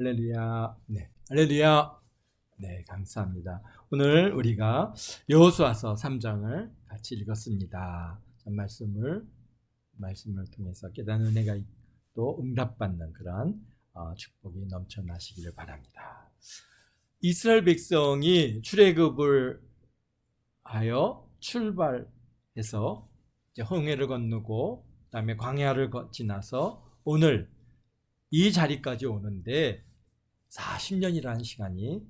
할렐루야. 네, 할렐루야. 네, 감사합니다. 오늘 우리가 여호수아서 3장을 같이 읽었습니다. 말씀을 통해서 깨닫는 은혜가 또 응답받는 그런 축복이 넘쳐나시기를 바랍니다. 이스라엘 백성이 출애굽을 하여 출발해서 이제 홍해를 건너고 그다음에 광야를 지나서 오늘 이 자리까지 오는데 40년이라는 시간이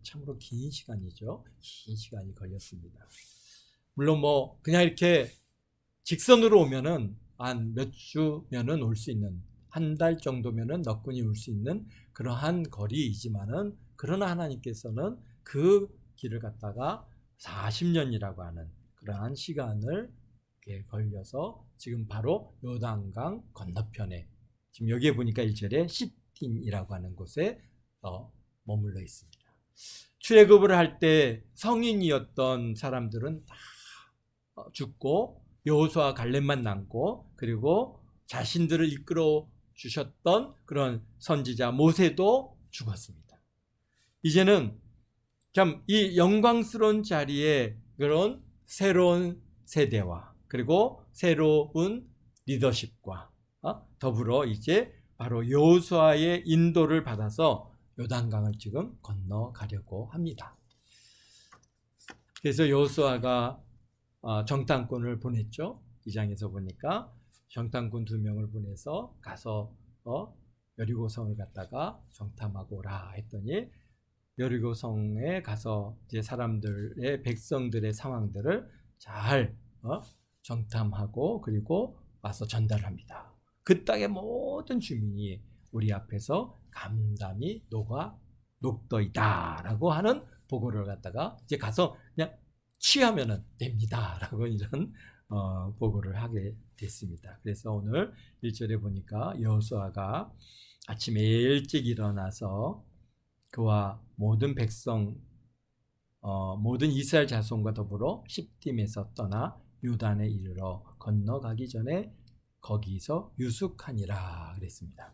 참으로 긴 시간이죠. 긴 시간이 걸렸습니다. 물론 뭐 그냥 이렇게 직선으로 오면은 한 몇 주면은 올 수 있는, 한 달 정도면은 너끈히 올 수 있는 그러한 거리이지만은, 그러나 하나님께서는 그 길을 갖다가 40년이라고 하는 그러한 시간을 걸려서 지금 바로 요단강 건너편에, 지금 여기에 보니까 1절에 시딤이라고 하는 곳에 머물러 있습니다. 출애굽을 할 때 성인이었던 사람들은 다 죽고 여호수아 갈렙만 남고, 그리고 자신들을 이끌어 주셨던 그런 선지자 모세도 죽었습니다. 이제는 참 이 영광스러운 자리에 그런 새로운 세대와 그리고 새로운 리더십과 더불어 이제 바로 여호수아의 인도를 받아서 요단강을 지금 건너가려고 합니다. 그래서 여호수아가 정탐꾼을 보냈죠. 2장에서 보니까 정탐꾼 2명을 보내서 가서 여리고성을 갔다가 정탐하고 오라 했더니, 여리고성에 가서 이제 사람들의, 백성들의 상황들을 잘 정탐하고 그리고 와서 전달합니다. 그 땅의 모든 주민이 우리 앞에서 감담이 녹더이다라고 하는 보고를 갖다가 이제 가서 그냥 취하면 됩니다라고 이런 보고를 하게 됐습니다. 그래서 오늘 1절에 보니까 여호수아가 아침에 일찍 일어나서 그와 모든 백성, 모든 이스라엘 자손과 더불어 시딤에서 떠나 요단에 이르러 건너가기 전에 거기서 유숙하니라 그랬습니다.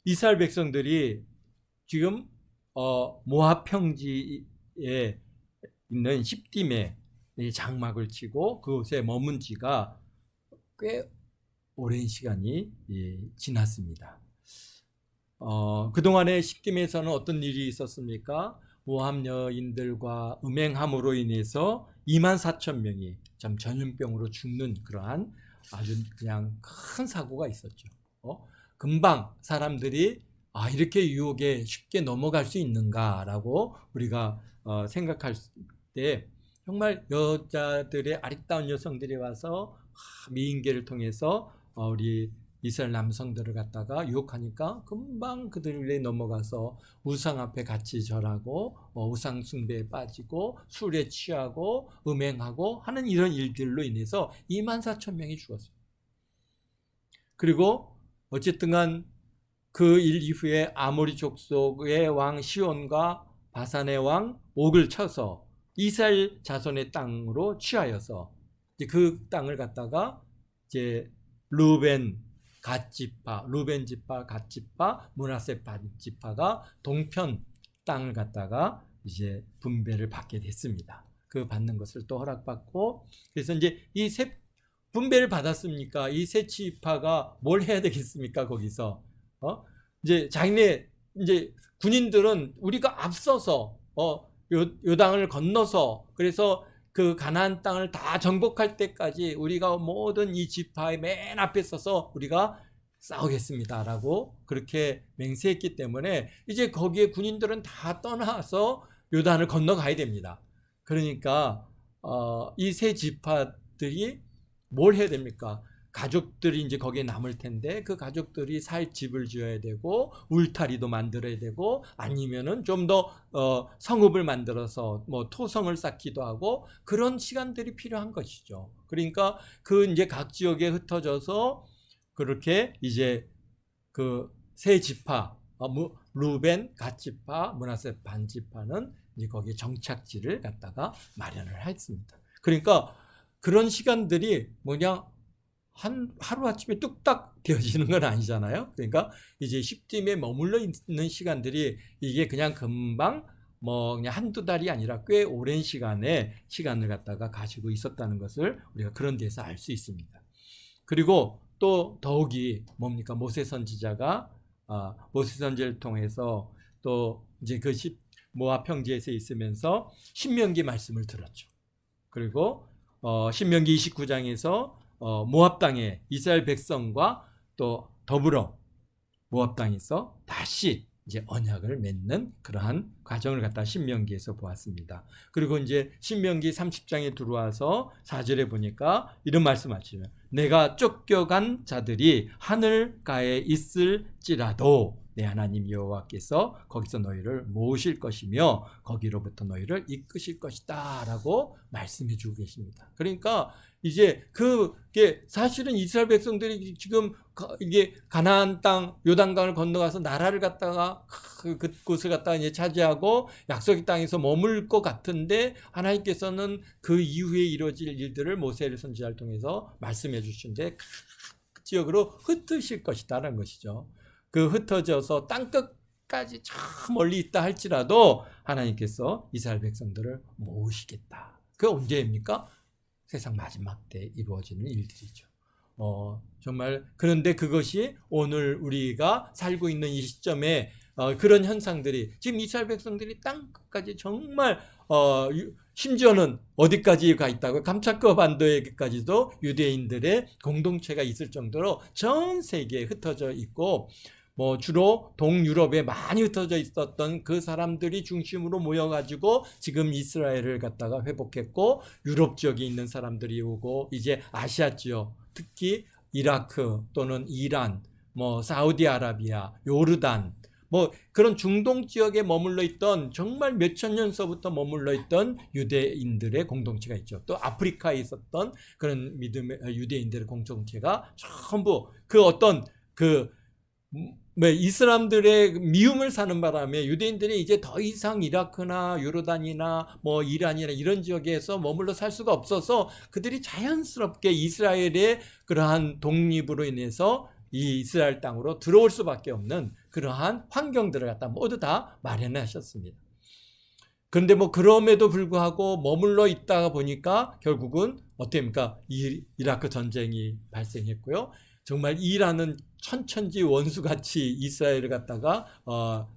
이스라엘 백성들이 지금 모압 평지에 있는 시딤에 장막을 치고 그곳에 머문 지가 꽤 오랜 시간이 지났습니다. 그동안에 시딤에서는 어떤 일이 있었습니까? 모압 여인들과 음행함으로 인해서 24,000명이 참 전염병으로 죽는 그러한 아주 그냥 큰 사고가 있었죠. 금방 사람들이 이렇게 유혹에 쉽게 넘어갈 수 있는가라고 우리가 생각할 때, 정말 여자들의 아리따운 여성들이 와서 미인계를 통해서 우리 이스라엘 남성들을 갖다가 유혹하니까 금방 그들에 넘어가서 우상 앞에 같이 절하고 우상 숭배에 빠지고 술에 취하고 음행하고 하는 이런 일들로 인해서 24,000명이 죽었어요. 그리고 어쨌든 간 그 일 이후에 아모리 족속의 왕 시온과 바산의 왕 옥을 쳐서 이스라엘 자손의 땅으로 취하여서 이제 그 땅을 갖다가 이제 루벤 지파, 갓 지파, 므낫세 반 지파가 동편 땅을 갖다가 이제 분배를 받게 됐습니다. 그 받는 것을 또 허락받고, 그래서 이제 이 세 분배를 받았습니까? 이 세 지파가 뭘 해야 되겠습니까? 거기서 이제 자기네 이제 군인들은 우리가 앞서서 요단을 건너서, 그래서 그 가나안 땅을 다 정복할 때까지 우리가 모든 이 지파의 맨 앞에 서서 우리가 싸우겠습니다라고 그렇게 맹세했기 때문에 이제 거기에 군인들은 다 떠나서 요단을 건너가야 됩니다. 그러니까 이 세 지파들이 뭘 해야 됩니까? 가족들이 이제 거기에 남을 텐데 그 가족들이 살 집을 지어야 되고 울타리도 만들어야 되고, 아니면은 좀 더 성읍을 만들어서 뭐 토성을 쌓기도 하고 그런 시간들이 필요한 것이죠. 그러니까 그 이제 각 지역에 흩어져서 그렇게 이제 그 세 지파, 루벤, 갓 지파, 므낫세 반 지파는 이제 거기에 정착지를 갖다가 마련을 했습니다. 그러니까 그런 시간들이 뭐냐, 하루아침에 뚝딱 되어지는 건 아니잖아요. 그러니까 이제 십팀에 머물러 있는 시간들이 이게 그냥 금방 뭐 그냥 한두 달이 아니라 꽤 오랜 시간을 갖다가 가지고 있었다는 것을 우리가 그런 데서 알 수 있습니다. 그리고 또 더욱이 뭡니까? 모세 선지자가 모세 선지를 통해서 또 이제 그 모압 평지에서 있으면서 신명기 말씀을 들었죠. 그리고 신명기 29장에서 모압 땅에 이스라엘 백성과 또 더불어 모압 땅에서 다시 이제 언약을 맺는 그러한 과정을 갖다 신명기에서 보았습니다. 그리고 이제 신명기 30장에 들어와서 4절에 보니까 이런 말씀하시죠. 내가 쫓겨간 자들이 하늘가에 있을지라도 내 하나님 여호와께서 거기서 너희를 모으실 것이며 거기로부터 너희를 이끄실 것이다 라고 말씀해 주고 계십니다. 그러니까 이제 그게 사실은 이스라엘 백성들이 지금 이게 가나안 땅 요단강을 건너가서 나라를 갖다가 그곳을 갖다가 이제 차지하고 약속의 땅에서 머물 것 같은데 하나님께서는 그 이후에 이루어질 일들을 모세를 선지자를 통해서 말씀해 주시는데 그 지역으로 흩으실 것이다라는 것이죠. 그 흩어져서 땅끝까지 저 멀리 있다 할지라도 하나님께서 이스라엘 백성들을 모으시겠다. 그게 언제입니까? 세상 마지막 때 이루어지는 일들이죠. 정말 그런데 그것이 오늘 우리가 살고 있는 이 시점에 그런 현상들이 지금 이스라엘 백성들이 땅끝까지 정말 심지어는 어디까지 가 있다고 감찰과 반도에까지도 유대인들의 공동체가 있을 정도로 전 세계에 흩어져 있고 뭐 주로 동유럽에 많이 흩어져 있었던 그 사람들이 중심으로 모여가지고 지금 이스라엘을 갖다가 회복했고 유럽 지역에 있는 사람들이 오고 이제 아시아 지역 특히 이라크 또는 이란 뭐 사우디아라비아 요르단 뭐 그런 중동 지역에 머물러 있던 정말 몇천 년서부터 머물러 있던 유대인들의 공동체가 있죠. 또 아프리카에 있었던 그런 믿음의 유대인들의 공동체가 전부 그 어떤 이 사람들의 미움을 사는 바람에 유대인들이 이제 더 이상 이라크나 요르단이나 뭐 이란이나 이런 지역에서 머물러 살 수가 없어서 그들이 자연스럽게 이스라엘의 그러한 독립으로 인해서 이 이스라엘 땅으로 들어올 수밖에 없는 그러한 환경들을 갖다 모두 다 마련하셨습니다. 그런데 뭐 그럼에도 불구하고 머물러 있다가 보니까 결국은 어떻습니까? 이라크 전쟁이 발생했고요. 정말 이란은 천천지 원수같이 이스라엘을 갖다가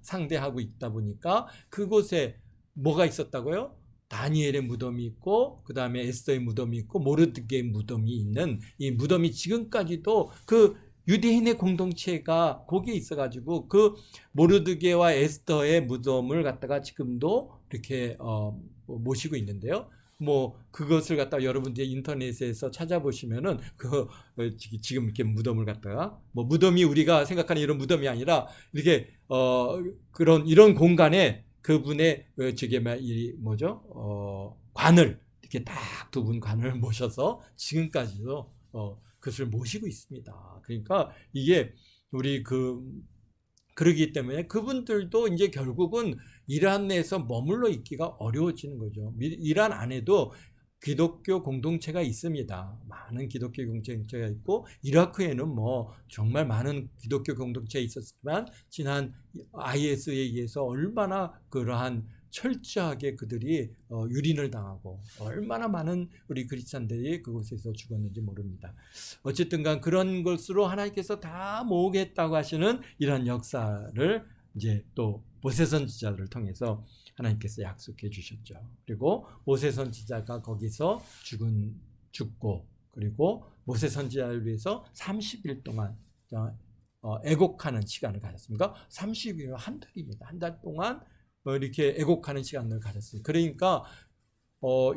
상대하고 있다 보니까 그곳에 뭐가 있었다고요? 다니엘의 무덤이 있고 그 다음에 에스더의 무덤이 있고 모르드게의 무덤이 있는 이 무덤이 지금까지도 그 유대인의 공동체가 거기에 있어가지고 그 모르드게와 에스더의 무덤을 갖다가 지금도 이렇게 모시고 있는데요. 뭐 그것을 갖다가 여러분들이 인터넷에서 찾아보시면은 지금 이렇게 무덤을 갖다가 뭐 무덤이 우리가 생각하는 이런 무덤이 아니라 이렇게 이런 공간에 그분의 관을 이렇게 딱 두 분 관을 모셔서 지금까지도 그것을 모시고 있습니다. 그러니까 이게 우리 그러기 때문에 그분들도 이제 결국은 이란에서 머물러 있기가 어려워지는 거죠. 이란 안에도 기독교 공동체가 있습니다. 많은 기독교 공동체가 있고 이라크에는 뭐 정말 많은 기독교 공동체가 있었지만 지난 IS에 의해서 얼마나 그러한 철저하게 그들이 유린을 당하고 얼마나 많은 우리 그리스도인들이 그곳에서 죽었는지 모릅니다. 어쨌든 간 그런 것으로 하나님께서 다 모으겠다고 하시는 이런 역사를 이제 또 모세 선지자를 통해서 하나님께서 약속해 주셨죠. 그리고 모세 선지자가 거기서 죽고 그리고 모세 선지자를 위해서 30일 동안 애곡하는 시간을 가졌습니다. 30일 한 달입니다. 한 달 동안 이렇게 애곡하는 시간을 가졌어요. 그러니까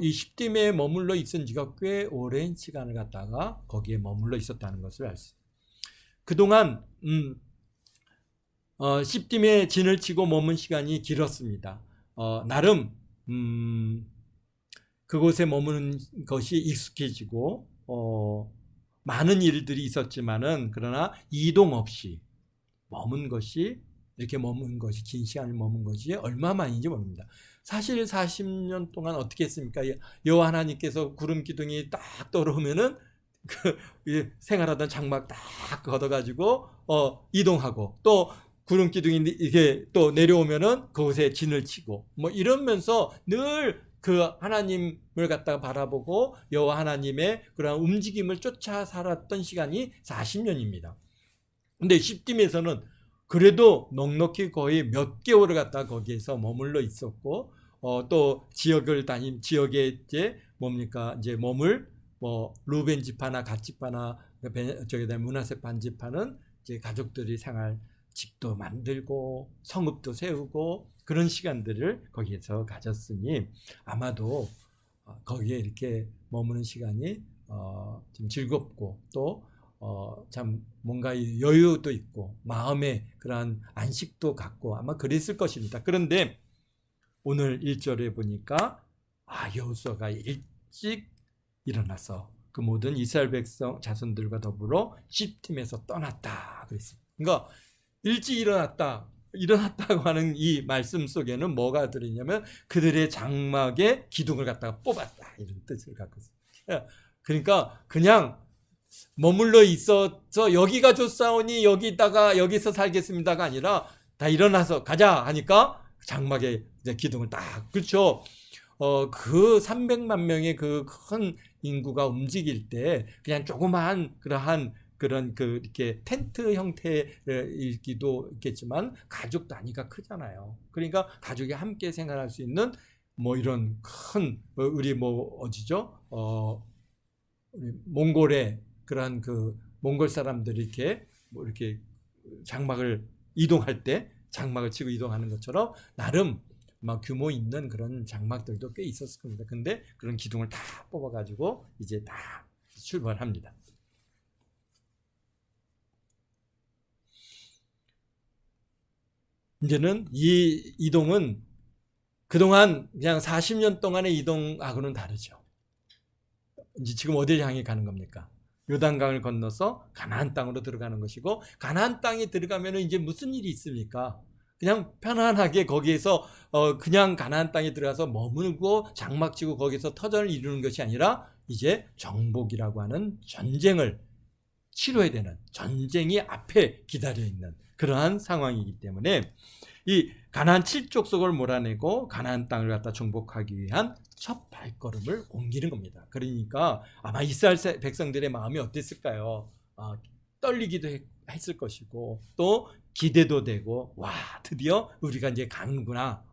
이 십딤에 머물러 있은 지가 꽤 오랜 시간을 갖다가 거기에 머물러 있었다는 것을 알 수 있어요. 그동안 십딤에 진을 치고 머문 시간이 길었습니다. 나름 그곳에 머무는 것이 익숙해지고 많은 일들이 있었지만은 그러나 이동 없이 이렇게 머문 것이 긴 시간을 머문 것이 얼마만인지 모릅니다. 사실 40년 동안 어떻게 했습니까? 여호와 하나님께서 구름 기둥이 딱 떠오르면은 생활하던 장막 딱 걷어가지고 이동하고, 또 구름 기둥이 이게 또 내려오면은 그곳에 진을 치고 뭐 이러면서 늘 그 하나님을 갖다가 바라보고 여호와 하나님의 그런 움직임을 쫓아 살았던 시간이 40년입니다. 근데 십김에서는 그래도 넉넉히 거의 몇 개월을 갖다가 거기에서 머물러 있었고, 또 지역에 이제 뭡니까, 이제 머물, 뭐 루벤 지파나 갓 지파나 저기다 므낫세 반 지파는 이제 가족들이 생활, 집도 만들고 성읍도 세우고 그런 시간들을 거기에서 가졌으니, 아마도 거기에 이렇게 머무는 시간이 좀 즐겁고, 또 참 뭔가 여유도 있고 마음에 그러한 안식도 갖고 아마 그랬을 것입니다. 그런데 오늘 1절에 보니까 여호수아가 일찍 일어나서 그 모든 이스라엘 백성 자손들과 더불어 시팀에서 떠났다 그랬습니다. 그러니까 일찍 일어났다고 하는 이 말씀 속에는 뭐가 들어있냐면 그들의 장막에 기둥을 갖다가 뽑았다, 이런 뜻을 갖고 있습니다. 그러니까 그냥 머물러 있어서 여기가 좋사오니 여기서 살겠습니다가 아니라 다 일어나서 가자 하니까 장막에 이제 기둥을 딱, 그렇죠. 그 300만 명의 그 큰 인구가 움직일 때 그냥 조그마한 그런 이렇게 텐트 형태이기도 있겠지만 가족 단위가 크잖아요. 그러니까 가족이 함께 생활할 수 있는 뭐 이런 큰, 우리 뭐 어디죠? 우리 몽골의 그러한 그 몽골 사람들이 이렇게 장막을 이동할 때 장막을 치고 이동하는 것처럼 나름 막 규모 있는 그런 장막들도 꽤 있었을 겁니다. 근데 그런 기둥을 다 뽑아가지고 이제 다 출발합니다. 이제는 이 이동은 그동안 그냥 40년 동안의 이동하고는 다르죠. 이제 지금 어딜 향해 가는 겁니까? 요단강을 건너서 가나안 땅으로 들어가는 것이고, 가나안 땅에 들어가면 이제 무슨 일이 있습니까? 그냥 편안하게 거기에서 그냥 가나안 땅에 들어가서 머물고 장막치고 거기서 터전을 이루는 것이 아니라 이제 정복이라고 하는 전쟁을 치러야 되는, 전쟁이 앞에 기다려 있는 그러한 상황이기 때문에 이 가나안 7족속을 몰아내고 가나안 땅을 갖다 정복하기 위한 첫 발걸음을 옮기는 겁니다. 그러니까 아마 이스라엘 백성들의 마음이 어땠을까요? 떨리기도 했을 것이고, 또 기대도 되고, 와, 드디어 우리가 이제 가는구나,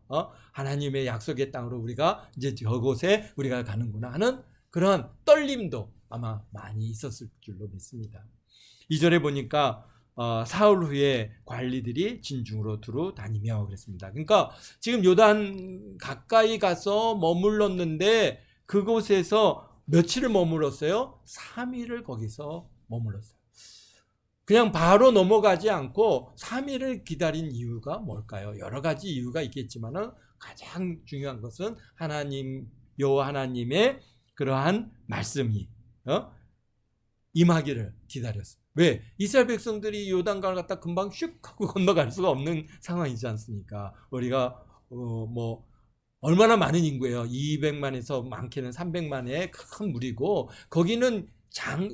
하나님의 약속의 땅으로 우리가 이제 저곳에 우리가 가는구나 하는 그런 떨림도 아마 많이 있었을 줄로 믿습니다. 2절에 보니까 사흘 후에 관리들이 진중으로 두루 다니며 그랬습니다. 그러니까 지금 요단 가까이 가서 머물렀는데 그곳에서 며칠을 머물렀어요? 3일을 거기서 머물렀어요. 그냥 바로 넘어가지 않고 3일을 기다린 이유가 뭘까요? 여러 가지 이유가 있겠지만은 가장 중요한 것은 여호와 하나님의 그러한 말씀이 임하기를 기다렸어요. 왜? 이스라엘 백성들이 요단강을 갖다 금방 슉 하고 건너갈 수가 없는 상황이지 않습니까? 우리가 뭐 얼마나 많은 인구예요. 200만에서 많게는 300만의 큰 무리고, 거기는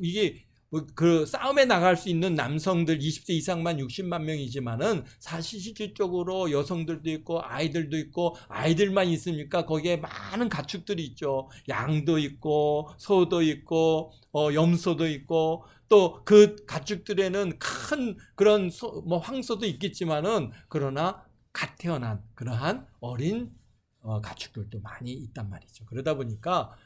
이게 그 싸움에 나갈 수 있는 남성들 20세 이상만 60만 명이지만은 사실 실질적으로 여성들도 있고 아이들도 있고, 아이들만 있습니까? 거기에 많은 가축들이 있죠. 양도 있고 소도 있고 염소도 있고, 또 그 가축들에는 큰 그런 뭐 황소도 있겠지만은, 그러나 갓 태어난 그러한 어린 가축들도 많이 있단 말이죠. 그러다 보니까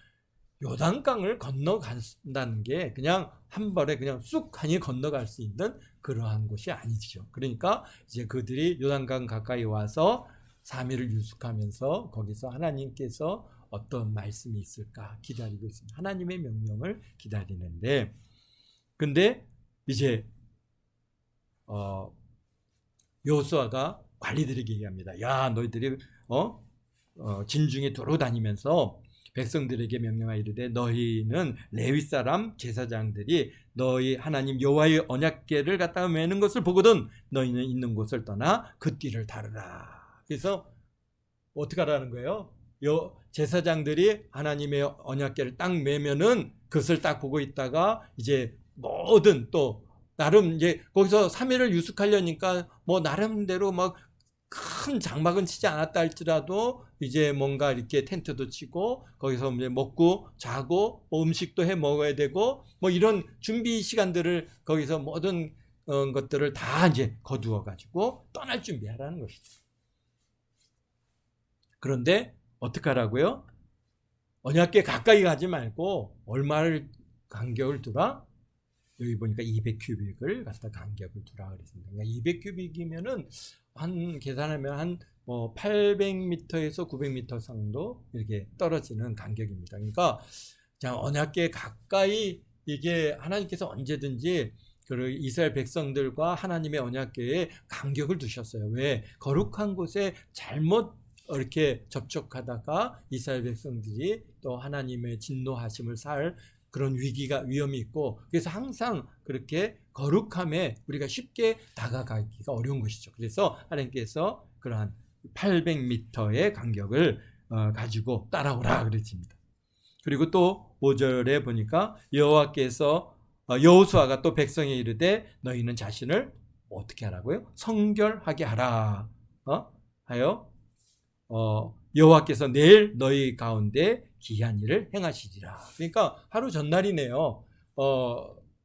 요단강을 건너간다는 게 그냥 한 번에 그냥 쑥하니 건너갈 수 있는 그러한 곳이 아니죠. 그러니까 이제 그들이 요단강 가까이 와서 3일을 유숙하면서 거기서 하나님께서 어떤 말씀이 있을까 기다리고 있습니다. 하나님의 명령을 기다리는데, 근데 이제 여호수아가 관리들에게 얘기합니다. 야, 너희들이 진중에 돌아다니면서 백성들에게 명령하여 이르되, 너희는 레위 사람 제사장들이 너희 하나님 여호와의 언약궤를 갖다가 매는 것을 보거든 너희는 있는 곳을 떠나 그 띠를 따르라. 그래서 어떻게 하라는 거예요? 제사장들이 하나님의 언약궤를 딱 메면은 그것을 딱 보고 있다가 이제 모든 또 나름 이제 거기서 3일을 유숙하려니까 뭐 나름대로 막 큰 장막은 치지 않았다 할지라도 이제 뭔가 이렇게 텐트도 치고 거기서 이제 먹고 자고 뭐 음식도 해 먹어야 되고 뭐 이런 준비 시간들을 거기서 모든 것들을 다 이제 거두어 가지고 떠날 준비하라는 것이죠. 그런데 어떻게 하라고요? 언약궤 가까이 가지 말고 얼마를 간격을 두라? 여기 보니까 200큐빅을 갖다 간격을 두라 그랬습니다. 그러니까 200큐빅이면은 한 계산하면 한 뭐 800m에서 900m 정도 이렇게 떨어지는 간격입니다. 그러니까 언약궤 가까이 이게 하나님께서 언제든지 그 이스라엘 백성들과 하나님의 언약궤에 간격을 두셨어요. 왜? 거룩한 곳에 잘못 이렇게 접촉하다가 이스라엘 백성들이 또 하나님의 진노하심을 살 그런 위험이 있고, 그래서 항상 그렇게 거룩함에 우리가 쉽게 다가가기가 어려운 것이죠. 그래서 하나님께서 그러한 800m의 간격을 가지고 따라오라 그랬습니다. 그리고 또 5절에 보니까 여호와께서 여호수아가 또 백성에 이르되 너희는 자신을 어떻게 하라고요? 성결하게 하라 하여 여호와께서 내일 너희 가운데 기이한 일을 행하시리라. 그러니까 하루 전날이네요.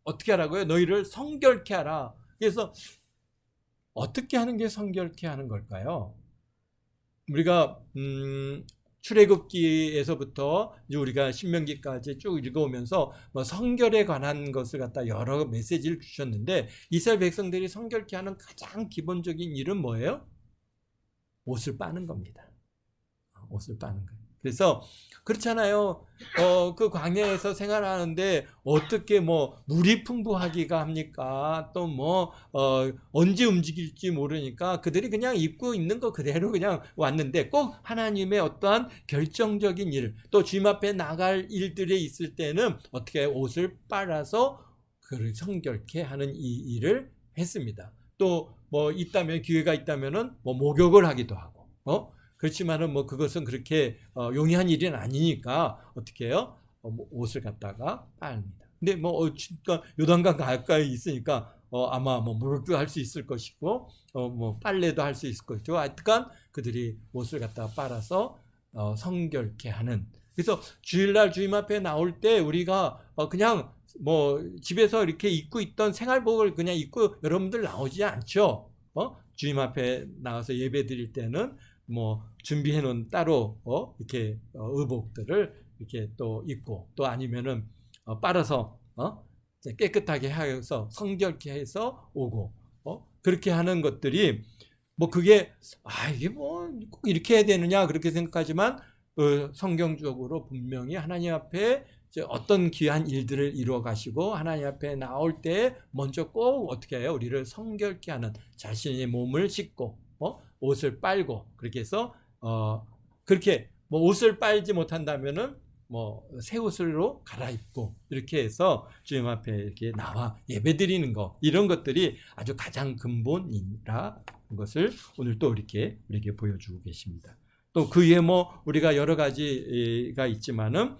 어떻게 하라고요? 너희를 성결케 하라. 그래서 어떻게 하는 게 성결케 하는 걸까요? 우리가 출애굽기에서부터 이제 우리가 신명기까지 쭉 읽어오면서 뭐 성결에 관한 것을 갖다 여러 메시지를 주셨는데, 이스라엘 백성들이 성결케 하는 가장 기본적인 일은 뭐예요? 옷을 빠는 겁니다. 옷을 빠는 거예요. 그래서 그렇잖아요. 그 광야에서 생활하는데 어떻게 뭐 물이 풍부하기가 합니까? 또 뭐 언제 움직일지 모르니까 그들이 그냥 입고 있는 거 그대로 그냥 왔는데, 꼭 하나님의 어떠한 결정적인 일, 또 주님 앞에 나갈 일들이 있을 때는 어떻게 옷을 빨아서 그를 성결케 하는 이 일을 했습니다. 또 뭐 있다면, 기회가 있다면은 뭐 목욕을 하기도 하고, 그렇지만은 뭐 그것은 그렇게 용이한 일은 아니니까 어떻게 해요? 뭐 옷을 갖다가 빨습니다. 근데 뭐 그러니까 요단강 가까이 있으니까 아마 뭐 목욕도 할 수 있을 것이고 뭐 빨래도 할 수 있을 것이고, 하여간 그들이 옷을 갖다가 빨아서 성결케 하는. 그래서 주일날 주님 앞에 나올 때 우리가 그냥 뭐 집에서 이렇게 입고 있던 생활복을 그냥 입고 여러분들 나오지 않죠. 주님 앞에 나가서 예배 드릴 때는 뭐 준비해 놓은 따로 이렇게 의복들을 이렇게 또 입고, 또 아니면은 빨아서 깨끗하게 해서 성결케 해서 오고, 그렇게 하는 것들이 뭐 그게 이게 뭐 꼭 이렇게 해야 되느냐 그렇게 생각하지만 성경적으로 분명히 하나님 앞에 어떤 귀한 일들을 이루어 가시고 하나님 앞에 나올 때 먼저 꼭 어떻게 해요? 우리를 성결케 하는, 자신의 몸을 씻고 옷을 빨고, 그렇게 해서 그렇게 뭐 옷을 빨지 못한다면은 뭐 새 옷으로 갈아입고, 이렇게 해서 주님 앞에 이렇게 나와 예배드리는 거, 이런 것들이 아주 가장 근본이라는 것을 오늘 또 이렇게 우리에게 보여주고 계십니다. 또 그 위에 뭐 우리가 여러 가지가 있지만은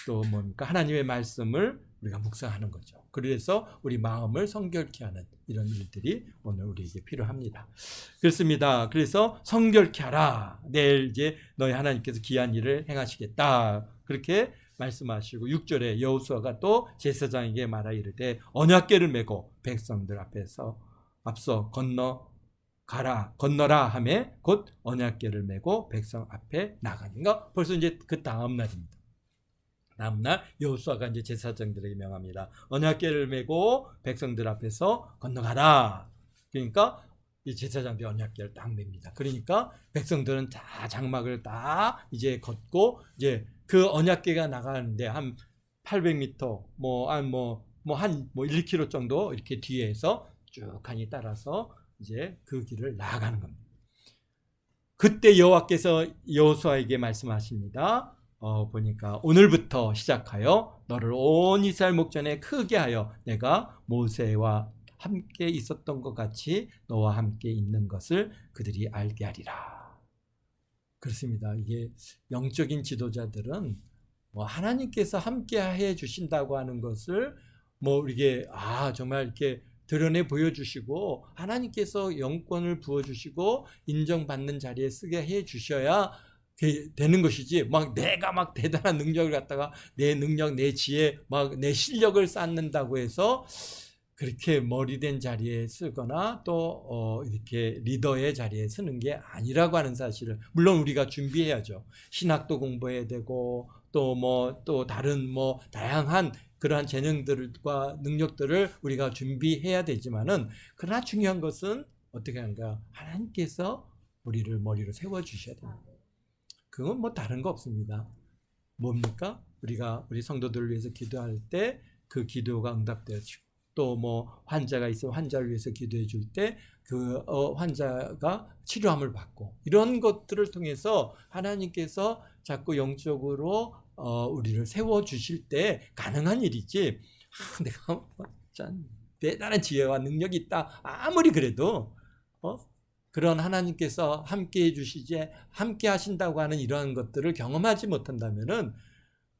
또 뭡니까? 하나님의 말씀을 우리가 묵상하는 거죠. 그래서 우리 마음을 성결케 하는 이런 일들이 오늘 우리에게 필요합니다. 그렇습니다. 그래서 성결케 하라. 내일 이제 너희 하나님께서 귀한 일을 행하시겠다. 그렇게 말씀하시고, 6절에 여호수아가 또 제사장에게 말하 이르되 언약궤를 메고 백성들 앞에서 앞서 건너라 하매 곧 언약궤를 메고 백성 앞에 나가는가. 벌써 이제 그 다음 날입니다. 다음날 여호수아가 이제 제사장들에게 명합니다. 언약궤를 메고 백성들 앞에서 건너가라. 그러니까 이 제사장들이 언약궤를 딱 맵니다. 그러니까 백성들은 다 장막을 다 이제 걷고, 이제 그 언약궤가 나가는데 한 800m 한 1km 정도 이렇게 뒤에서 쭉 칸이 따라서 이제 그 길을 나아가는 겁니다. 그때 여호와께서 여호수아에게 말씀하십니다. 보니까 오늘부터 시작하여 너를 온 이스라엘 목전에 크게 하여 내가 모세와 함께 있었던 것 같이 너와 함께 있는 것을 그들이 알게 하리라. 그렇습니다. 이게 영적인 지도자들은 뭐 하나님께서 함께 해 주신다고 하는 것을 뭐 이게 정말 이렇게 드러내 보여주시고 하나님께서 영권을 부어주시고 인정받는 자리에 쓰게 해 주셔야 되는 것이지, 막 내가 막 대단한 능력을 갖다가 내 능력, 내 지혜, 막 내 실력을 쌓는다고 해서 그렇게 머리된 자리에 쓰거나 또 이렇게 리더의 자리에 쓰는 게 아니라고 하는 사실을, 물론 우리가 준비해야죠. 신학도 공부해야 되고 또 다른 뭐 다양한 그러한 재능들과 능력들을 우리가 준비해야 되지만은, 그러나 중요한 것은 어떻게 하는가? 하나님께서 우리를 머리로 세워 주셔야 됩니다. 그건 뭐 다른 거 없습니다. 뭡니까? 우리가 우리 성도들을 위해서 기도할 때 그 기도가 응답되어지고, 또 뭐 환자가 있으면 환자를 위해서 기도해 줄 때 그 환자가 치료함을 받고, 이런 것들을 통해서 하나님께서 자꾸 영적으로 우리를 세워 주실 때 가능한 일이지, 내가 참 대단한 지혜와 능력이 있다 아무리 그래도 그런 하나님께서 함께 해주시지, 함께 하신다고 하는 이러한 것들을 경험하지 못한다면은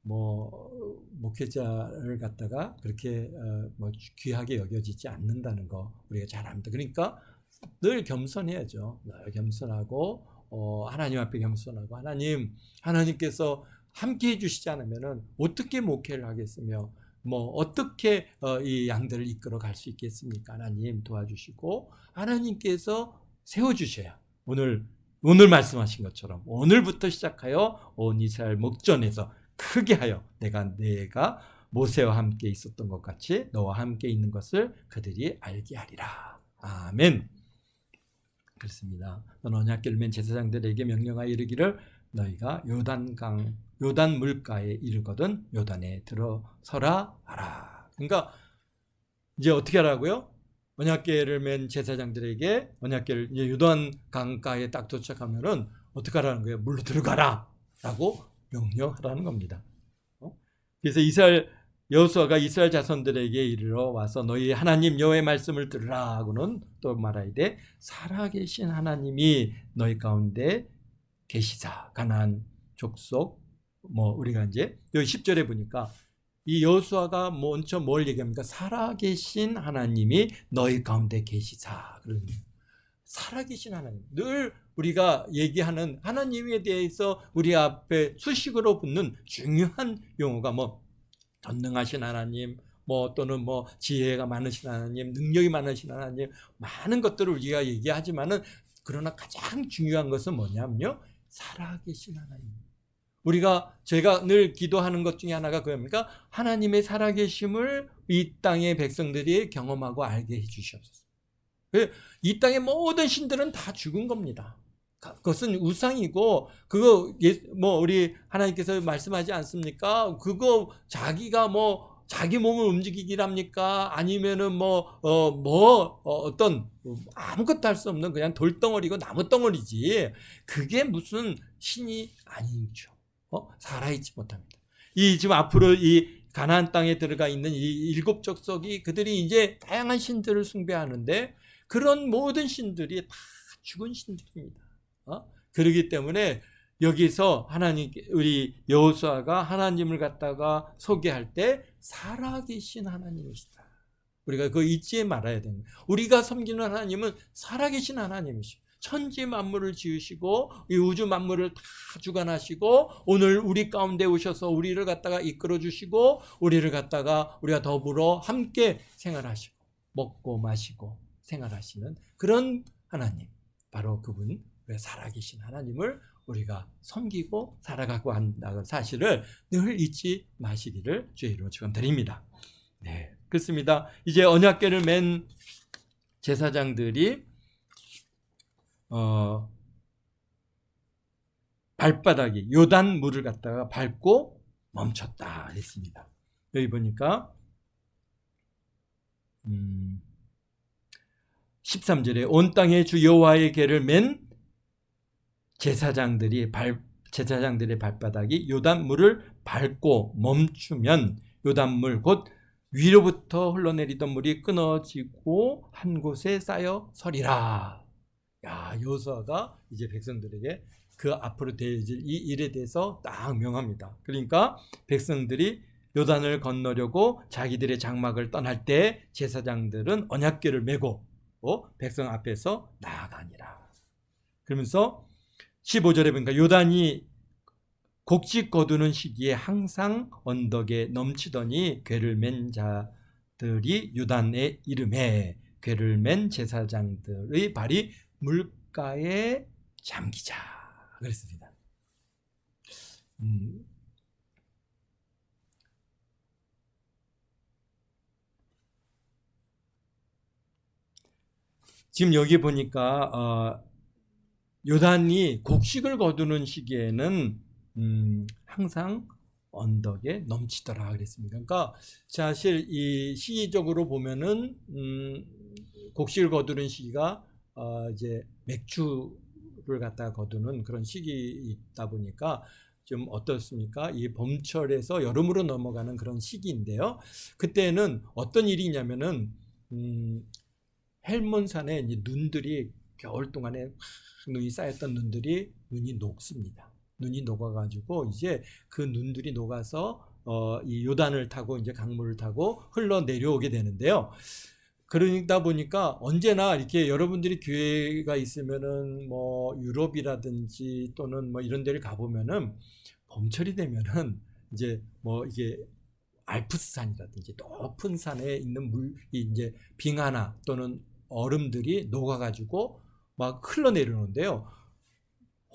목회자를 갖다가 그렇게 귀하게 여겨지지 않는다는 거 우리가 잘 압니다. 그러니까 늘 겸손해야죠. 늘 겸손하고 하나님 앞에 겸손하고, 하나님께서 함께 해주시지 않으면은 어떻게 목회를 하겠으며 어떻게 이 양들을 이끌어 갈 수 있겠습니까? 하나님 도와주시고 하나님께서 세워주셔야, 오늘 말씀하신 것처럼 오늘부터 시작하여 온 이스라엘 목전에서 크게 하여 내가 모세와 함께 있었던 것 같이 너와 함께 있는 것을 그들이 알게 하리라. 아멘. 그렇습니다. 너는 언약궤를 맨 제사장들에게 명령하여 이르기를, 너희가 요단 물가에 이르거든 요단에 들어서라 하라. 그러니까 이제 어떻게 하라고요? 언약궤를 맨 제사장들에게 언약궤를 이제 요단 강가에 딱 도착하면은 어떻게 하라는 거예요? 물로 들어가라라고 명령하라는 겁니다. 그래서 여호수아가 이스라엘 자손들에게 이르러 와서 너희 하나님 여호와의 말씀을 들으라 하고는 또 말하이되, 살아계신 하나님이 너희 가운데 계시사 가나안 족속, 우리가 이제 여기 10절에 보니까 이 여호수아가 먼저 뭘 얘기합니까? 살아계신 하나님이 너희 가운데 계시사. 그러니 살아계신 하나님, 늘 우리가 얘기하는 하나님에 대해서 우리 앞에 수식으로 붙는 중요한 용어가 전능하신 하나님, 또는 지혜가 많으신 하나님, 능력이 많으신 하나님, 많은 것들을 우리가 얘기하지만은, 그러나 가장 중요한 것은 뭐냐면요, 살아계신 하나님. 제가 늘 기도하는 것 중에 하나가 그겁니까? 하나님의 살아계심을 이 땅의 백성들이 경험하고 알게 해주시옵소서. 이 땅의 모든 신들은 다 죽은 겁니다. 그것은 우상이고, 그거 우리 하나님께서 말씀하지 않습니까? 그거 자기가 자기 몸을 움직이기랍니까? 아니면은 어떤 아무것도 할 수 없는 그냥 돌덩어리고 나무덩어리지, 그게 무슨 신이 아니죠. 살아있지 못합니다. 지금 앞으로 이 가나안 땅에 들어가 있는 이 7 족속이, 그들이 이제 다양한 신들을 숭배하는데, 그런 모든 신들이 다 죽은 신들입니다. 그렇기 때문에 여기서 우리 여호수아가 하나님을 갖다가 소개할 때 살아계신 하나님이시다. 우리가 그거 잊지 말아야 됩니다. 우리가 섬기는 하나님은 살아계신 하나님이시고, 천지 만물을 지으시고 이 우주 만물을 다 주관하시고, 오늘 우리 가운데 오셔서 우리를 갖다가 이끌어 주시고, 우리가 더불어 함께 생활하시고 먹고 마시고 생활하시는 그런 하나님, 바로 그분, 살아계신 하나님을 우리가 섬기고 살아가고 한다는 사실을 늘 잊지 마시기를 주의 이름으로 축원드립니다. 네, 그렇습니다. 이제 언약궤를 맨 제사장들이 발바닥이 요단 물을 갖다가 밟고 멈췄다 했습니다. 여기 보니까 13절에 온 땅에 주 여호와의 궤를 맨 제사장들의 발바닥이 요단물을 밟고 멈추면 요단물 곧 위로부터 흘러내리던 물이 끊어지고 한 곳에 쌓여 서리라. 야, 여호수아가 이제 백성들에게 그 앞으로 되어질 이 일에 대해서 딱 명합니다. 그러니까 백성들이 요단을 건너려고 자기들의 장막을 떠날 때 제사장들은 언약궤를 메고 백성 앞에서 나아가니라. 그러면서 15절에 보니까 요단이 곡식 거두는 시기에 항상 언덕에 넘치더니 궤를 맨 자들이 요단의 이름에 궤를 맨 제사장들의 발이 물가에 잠기자 그랬습니다. 지금 여기 보니까 요단이 곡식을 거두는 시기에는 항상 언덕에 넘치더라 그랬습니다. 그러니까 사실 이 시기적으로 보면은 곡식을 거두는 시기가 이제 맥주를 갖다 거두는 그런 시기이다 보니까 좀 어떻습니까? 이 봄철에서 여름으로 넘어가는 그런 시기인데요. 그때는 어떤 일이 있냐면은 헬몬산에 이제 눈들이 겨울 동안에 눈이 쌓였던 눈이 녹습니다. 눈이 녹아가지고 이제 그 눈들이 녹아서 이 요단을 타고 이제 강물을 타고 흘러 내려오게 되는데요. 그러다 보니까 언제나 이렇게 여러분들이 교회가 있으면은 뭐 유럽이라든지 또는 뭐 이런 데를 가보면은 봄철이 되면은 이제 뭐 이게 알프스산이라든지 높은 산에 있는 물이 이제 빙하나 또는 얼음들이 녹아가지고 막 흘러내려오는데요.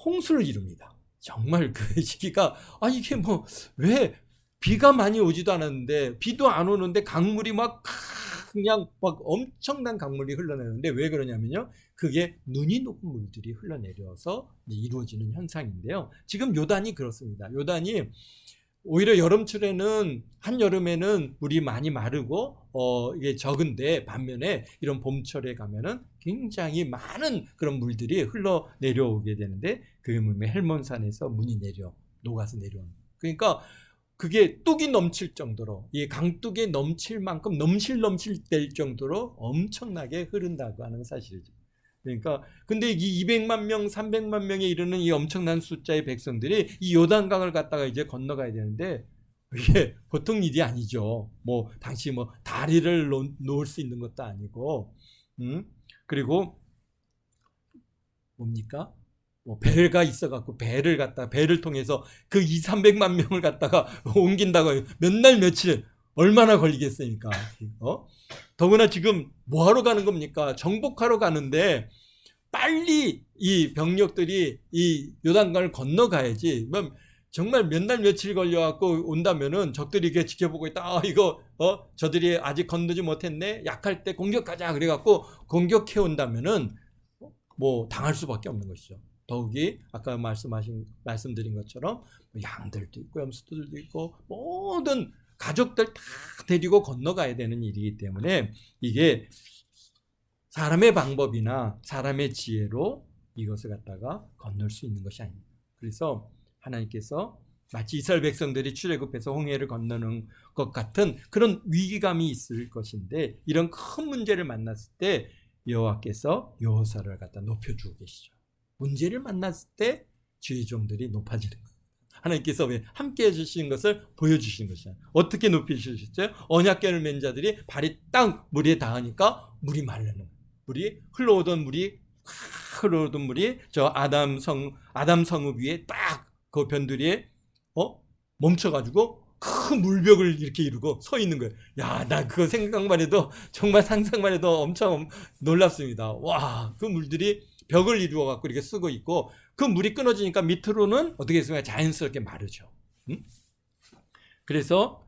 홍수를 이룹니다. 정말 그 시기가 이게 뭐 왜 비가 많이 오지도 않았는데 비도 안 오는데 강물이 막 그냥 막 엄청난 강물이 흘러내리는데 왜 그러냐면요. 그게 눈이 녹은 물들이 흘러내려서 이루어지는 현상인데요. 지금 요단이 그렇습니다. 요단이 오히려 여름철에는 한여름에는 물이 많이 마르고 이게 적은데 반면에 이런 봄철에 가면은 굉장히 많은 그런 물들이 흘러 내려오게 되는데 그게 뭐냐면 헬몬산에서 문이 녹아서 내려오는. 그러니까 그게 뚝이 넘칠 정도로 이 강둑이 넘칠 만큼 넘칠 될 정도로 엄청나게 흐른다고 하는 사실이죠. 그러니까 근데 이 200만 명, 300만 명에 이르는 이 엄청난 숫자의 백성들이 이 요단강을 갖다가 이제 건너가야 되는데 이게 보통 일이 아니죠. 뭐 당시 뭐 다리를 놓을 수 있는 것도 아니고, 그리고 뭡니까? 뭐 배가 있어갖고 배를 통해서 그 2, 300만 명을 갖다가 옮긴다고 몇 날 며칠 얼마나 걸리겠습니까? 더구나 지금 뭐 하러 가는 겁니까? 정복하러 가는데 빨리 이 병력들이 이 요단강을 건너가야지. 정말 몇 날 며칠 걸려갖고 온다면은 적들이 이렇게 지켜보고 있다. 이거 저들이 아직 건너지 못했네. 약할 때 공격하자. 그래갖고 공격해 온다면은 뭐 당할 수밖에 없는 것이죠. 더욱이 아까 말씀드린 것처럼 양들도 있고 염소들도 있고 모든 가족들 다 데리고 건너가야 되는 일이기 때문에 이게 사람의 방법이나 사람의 지혜로 이것을 갖다가 건널 수 있는 것이 아닙니다. 그래서 하나님께서 마치 이스라엘 백성들이 출애굽해서 홍해를 건너는 것 같은 그런 위기감이 있을 것인데 이런 큰 문제를 만났을 때 여호와께서 여호사를 갖다 높여주고 계시죠. 문제를 만났을 때 주의 종들이 높아지는 거예요. 하나님께서 왜 함께 해주신 것을 보여주신 것이야. 어떻게 높이셨죠? 언약궤를 맨 자들이 발이 딱 물에 닿으니까 물이 마르는 거예요. 흘러오던 물이 저 아담 성읍 위에 딱 그 변두리에 멈춰가지고 큰 물벽을 이렇게 이루고 서 있는 거예요. 야, 나 그거 생각만 해도 정말 상상만 해도 엄청 놀랍습니다. 와, 그 물들이 벽을 이루어 갖고 이렇게 쓰고 있고 그 물이 끊어지니까 밑으로는 어떻게 했습니까? 자연스럽게 마르죠. 그래서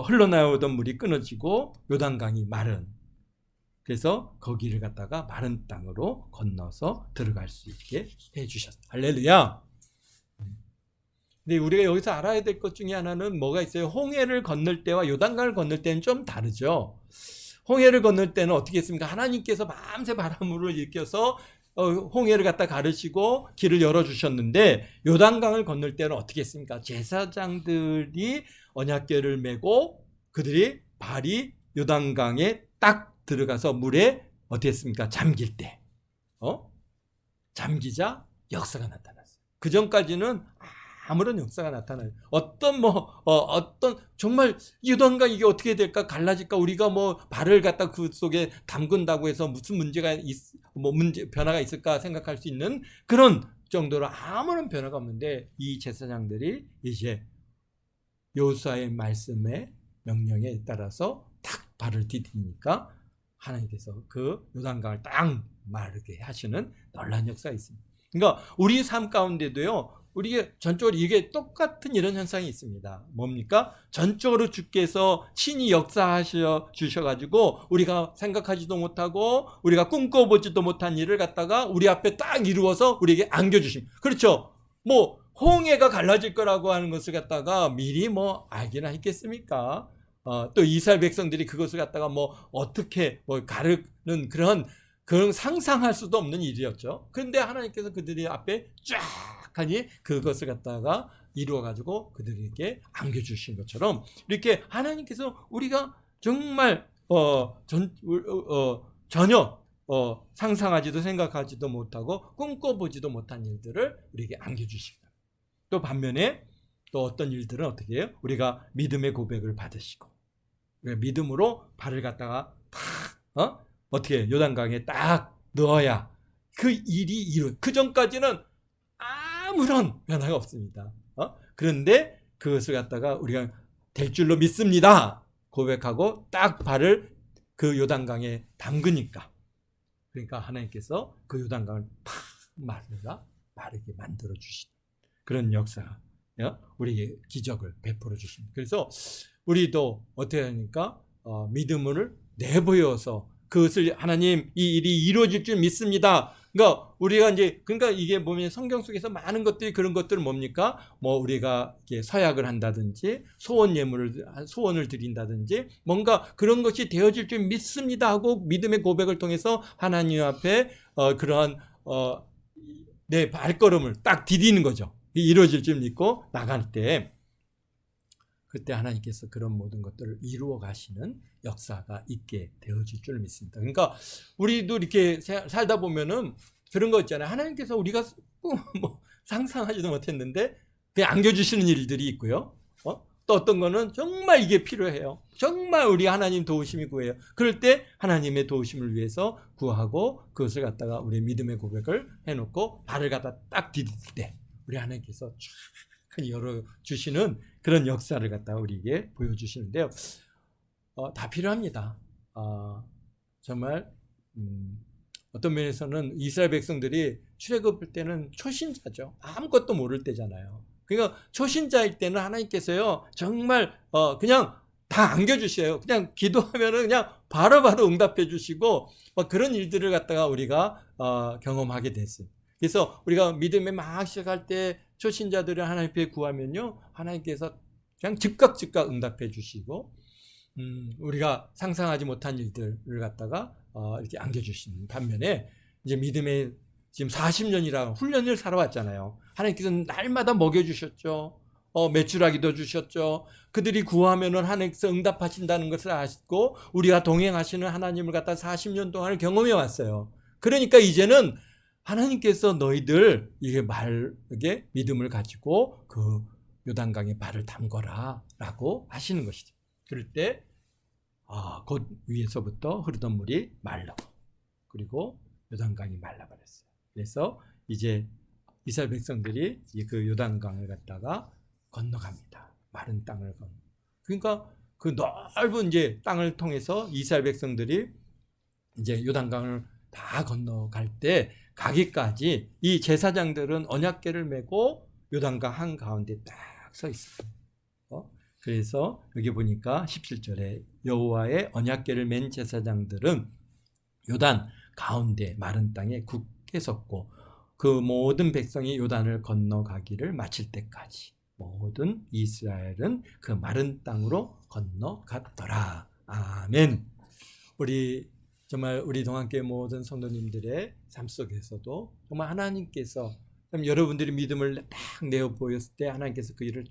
흘러나오던 물이 끊어지고 요단강이 마른. 그래서 거기를 갖다가 마른 땅으로 건너서 들어갈 수 있게 해주셨어요. 할렐루야. 근데 우리가 여기서 알아야 될 것 중에 하나는 뭐가 있어요? 홍해를 건널 때와 요단강을 건널 때는 좀 다르죠. 홍해를 건널 때는 어떻게 했습니까? 하나님께서 밤새 바람으로 일으켜서 홍해를 갖다 가르시고 길을 열어주셨는데 요단강을 건널 때는 어떻게 했습니까? 제사장들이 언약궤를 메고 그들이 발이 요단강에 딱 들어가서 물에 어떻게 했습니까? 잠길 때 잠기자 역사가 나타났어요. 그 전까지는 아무런 역사가 나타나요. 어떤 정말 요단강 이게 어떻게 될까, 갈라질까, 우리가 뭐 발을 갖다 그 속에 담근다고 해서 무슨 변화가 있을까 생각할 수 있는 그런 정도로 아무런 변화가 없는데, 이 제사장들이 이제 여호수아의 말씀에 명령에 따라서 딱 발을 디디니까 하나님께서 그 요단강을 딱 마르게 하시는 놀라운 역사가 있습니다. 그러니까 우리 삶 가운데도요, 우리가 전적으로 이게 똑같은 이런 현상이 있습니다. 뭡니까? 전적으로 주께서 친히 역사하셔 주셔가지고 우리가 생각하지도 못하고 우리가 꿈꿔보지도 못한 일을 갖다가 우리 앞에 딱 이루어서 우리에게 안겨주십니다. 그렇죠? 뭐 홍해가 갈라질 거라고 하는 것을 갖다가 미리 뭐 알기나 했겠습니까? 또 이스라엘 백성들이 그것을 갖다가 뭐 어떻게 뭐 가르는 그런 상상할 수도 없는 일이었죠. 그런데 하나님께서 그들이 앞에 쫙 하니 그것을 갖다가 이루어가지고 그들에게 안겨주신 것처럼, 이렇게 하나님께서 우리가 정말 전혀 상상하지도 생각하지도 못하고 꿈꿔보지도 못한 일들을 우리에게 안겨주십니다. 또 반면에 또 어떤 일들은 어떻게 해요? 우리가 믿음의 고백을 받으시고 믿음으로 발을 갖다가 탁 어떻게 요단강에 딱 넣어야 그 일이 그 전까지는 아무런 변화가 없습니다. 그런데 그것을 갖다가 우리가 될 줄로 믿습니다 고백하고 딱 발을 그 요단강에 담그니까, 그러니까 하나님께서 그 요단강을 팍 마르게 만들어 주신 그런 역사가 우리에게 기적을 베풀어 주십니다. 그래서 우리도 어떻게 하니까 믿음을 내보여서 그것을 하나님 이 일이 이루어질 줄 믿습니다. 그러니까 우리가 그러니까 이게 보면 성경 속에서 많은 것들이 그런 것들은 뭡니까? 뭐 우리가 이렇게 서약을 한다든지 소원을 드린다든지 뭔가 그런 것이 되어질 줄 믿습니다 하고 믿음의 고백을 통해서 하나님 앞에 그러한 내 발걸음을 딱 디디는 거죠. 이루어질 줄 믿고 나갈 때, 그때 하나님께서 그런 모든 것들을 이루어 가시는 역사가 있게 되어질 줄 믿습니다. 그러니까 우리도 이렇게 살다 보면은 그런 거 있잖아요. 하나님께서 우리가 뭐 상상하지도 못했는데 그냥 안겨주시는 일들이 있고요. 또 어떤 거는 정말 이게 필요해요. 정말 우리 하나님 도우심이 구해요. 그럴 때 하나님의 도우심을 위해서 구하고 그것을 갖다가 우리 믿음의 고백을 해놓고 발을 갖다 딱 디딜 때 우리 하나님께서 쫙 열어주시는 그런 역사를 갖다가 우리에게 보여주시는데요. 다 필요합니다. 정말 어떤 면에서는 이스라엘 백성들이 출애굽할 때는 초신자죠. 아무것도 모를 때잖아요. 그러니까 초신자일 때는 하나님께서요 정말 그냥 다 안겨주셔요. 그냥 기도하면은 그냥 바로바로 응답해 주시고 그런 일들을 갖다가 우리가 경험하게 됐어요. 그래서 우리가 믿음에 막 시작할 때 초신자들을 하나님 앞에 구하면요 하나님께서 그냥 즉각 응답해 주시고 우리가 상상하지 못한 일들을 갖다가 이렇게 안겨주시는 반면에, 이제 믿음의 지금 40년이라 훈련을 살아왔잖아요. 하나님께서 날마다 먹여주셨죠. 매출하기도 주셨죠. 그들이 구하면은 하나님께서 응답하신다는 것을 아시고 우리가 동행하시는 하나님을 갖다 40년 동안을 경험해 왔어요. 그러니까 이제는 하나님께서 너희들 이게 믿음을 가지고 그 요단강에 발을 담거라 라고 하시는 것이죠. 그럴 때 곧 위에서부터 흐르던 물이 말라고, 그리고 요단강이 말라버렸어요. 그래서 이제 이스라엘 백성들이 그 요단강을 갖다가 건너갑니다. 마른 땅을 건너. 그러니까 그 넓은 이제 땅을 통해서 이스라엘 백성들이 이제 요단강을 다 건너갈 때 가기까지 이 제사장들은 언약궤를 메고 요단강 한 가운데 딱 서 있어요. 그래서 여기 보니까 17절에 여호와의 언약궤를 맨 제사장들은 요단 가운데 마른 땅에 굳게 섰고 그 모든 백성이 요단을 건너가기를 마칠 때까지 모든 이스라엘은 그 마른 땅으로 건너갔더라. 아멘. 정말 우리 동안교회 모든 성도님들의 삶 속에서도 정말 하나님께서 여러분들이 믿음을 딱 내어 보였을 때 하나님께서 그 일을 쫙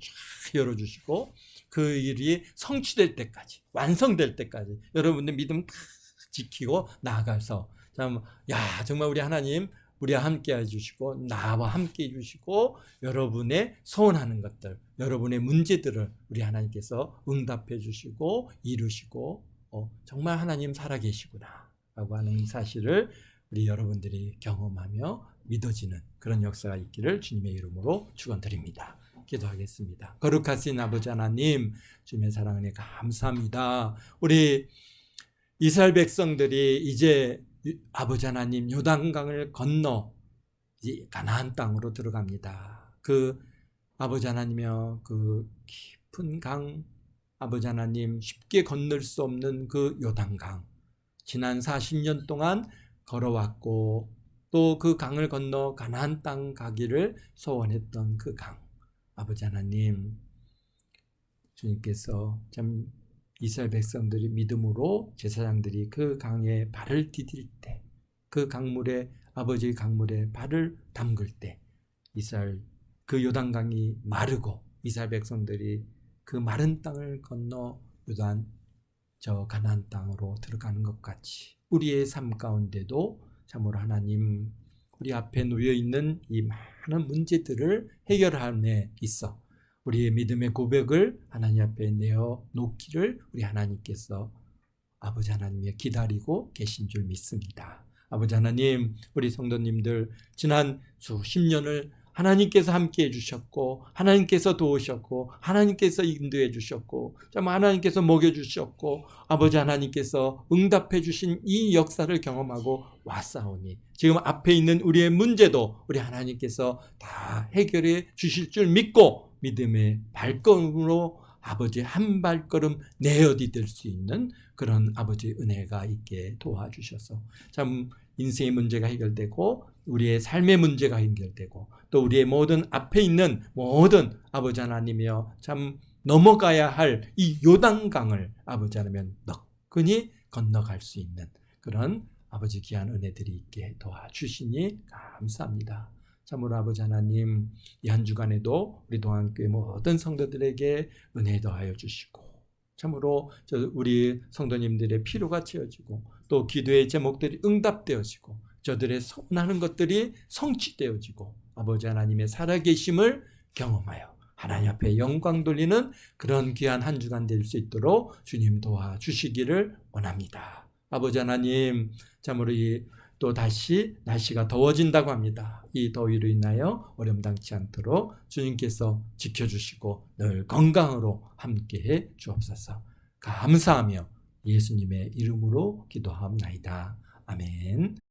열어주시고 그 일이 성취될 때까지, 완성될 때까지 여러분들 믿음 딱 지키고 나아가서 정말 우리 하나님 우리와 함께 해주시고 나와 함께 해주시고 여러분의 소원하는 것들, 여러분의 문제들을 우리 하나님께서 응답해 주시고 이루시고 정말 하나님 살아계시구나 라고 하는 사실을 우리 여러분들이 경험하며 믿어지는 그런 역사가 있기를 주님의 이름으로 축원드립니다. 기도하겠습니다. 거룩하신 아버지 하나님, 주님의 사랑 은혜 감사합니다. 우리 이스라엘 백성들이 이제 아버지 하나님 요단강을 건너 이제 가나안 땅으로 들어갑니다. 그 아버지 하나님이여 그 깊은 강, 아버지 하나님 쉽게 건널 수 없는 그 요단강, 지난 40년 동안 걸어왔고 또 그 강을 건너 가나안 땅 가기를 소원했던 그 강, 아버지 하나님, 주님께서 참 이스라엘 백성들이 믿음으로 제사장들이 그 강에 발을 디딜 때, 그 강물에 아버지의 강물에 발을 담글 때 이스라엘 그 요단강이 마르고 이스라엘 백성들이 그 마른 땅을 건너 요단 저 가나안 땅으로 들어가는 것 같이 우리의 삶 가운데도 참으로 하나님, 우리 앞에 놓여 있는 이 많은 문제들을 해결함에 있어 우리의 믿음의 고백을 하나님 앞에 내어 놓기를 우리 하나님께서 아버지 하나님이 기다리고 계신 줄 믿습니다. 아버지 하나님, 우리 성도님들 지난 수십 년을 하나님께서 함께 해주셨고 하나님께서 도우셨고 하나님께서 인도해 주셨고 참 하나님께서 먹여주셨고 아버지 하나님께서 응답해 주신 이 역사를 경험하고 왔사오니 지금 앞에 있는 우리의 문제도 우리 하나님께서 다 해결해 주실 줄 믿고 믿음의 발걸음으로 아버지 한 발걸음 내어디딜 수 있는 그런 아버지 은혜가 있게 도와주셔서 참 인생의 문제가 해결되고 우리의 삶의 문제가 해결되고 또 우리의 모든 앞에 있는 모든 아버지 하나님이여 참 넘어가야 할 이 요단강을 아버지 하나님 너끈히 건너갈 수 있는 그런 아버지 귀한 은혜들이 있게 도와주시니 감사합니다. 참으로 아버지 하나님, 이 한 주간에도 우리 동안교회 모든 성도들에게 은혜 더하여 주시고 참으로 우리 성도님들의 필요가 채워지고 또 기도의 제목들이 응답되어지고 저들의 소원하는 것들이 성취되어지고 아버지 하나님의 살아계심을 경험하여 하나님 앞에 영광 돌리는 그런 귀한 한 주간 될 수 있도록 주님 도와주시기를 원합니다. 아버지 하나님, 참으로 또 다시 날씨가 더워진다고 합니다. 이 더위로 인하여 어려움당치 않도록 주님께서 지켜주시고 늘 건강으로 함께해 주옵소서. 감사하며 예수님의 이름으로 기도하옵나이다. 아멘.